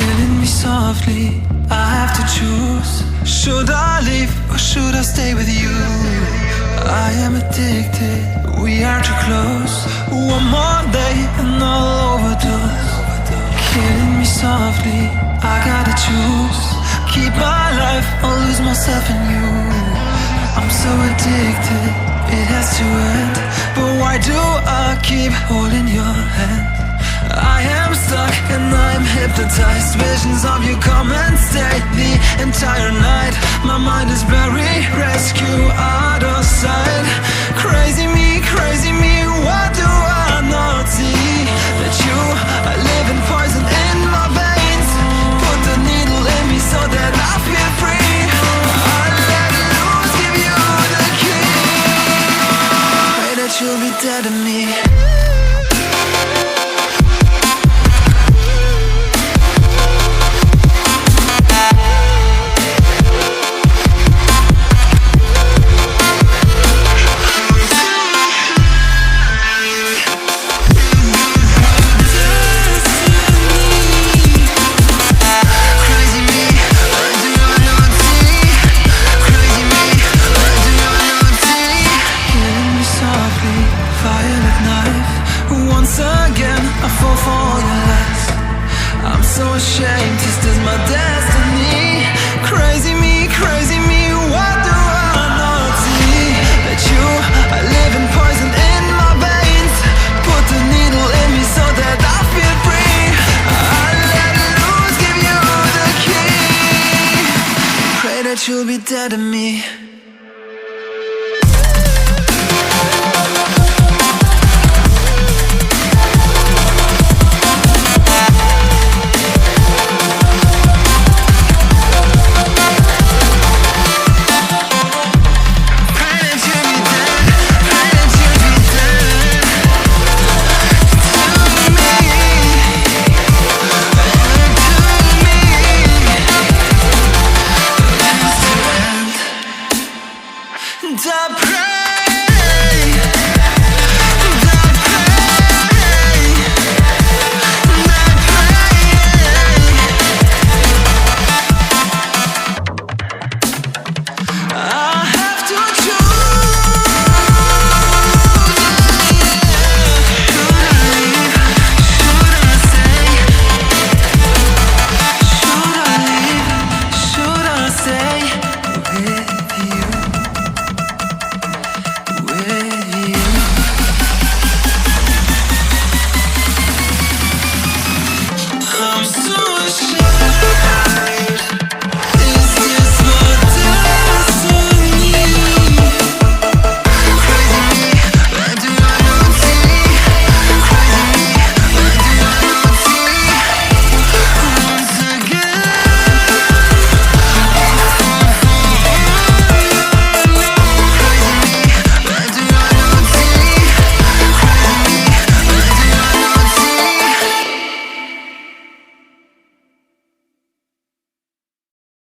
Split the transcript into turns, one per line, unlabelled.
killing me softly. I have to choose. Should I leave or should I stay with you? I am addicted, we are too close. One more day and I'll overdose. Killing me softly, I gotta choose. Keep my life or lose myself in you. I'm so addicted, it has to end. But why do I keep holding your hand? I am stuck and I'm hypnotized. Visions of you come and stay the entire night. My mind is buried, rescue out of sight. Crazy me, what do I not see? That you are living poison in my veins. Put the needle in me so that I feel free. I let loose, give you the key. Pray that you'll be dead to me. So ashamed, this is my destiny. Crazy me, what do I not see? That you are living poison in my veins. Put the needle in me so that I feel free. I let loose, give you the key. Pray that you'll be dead to me.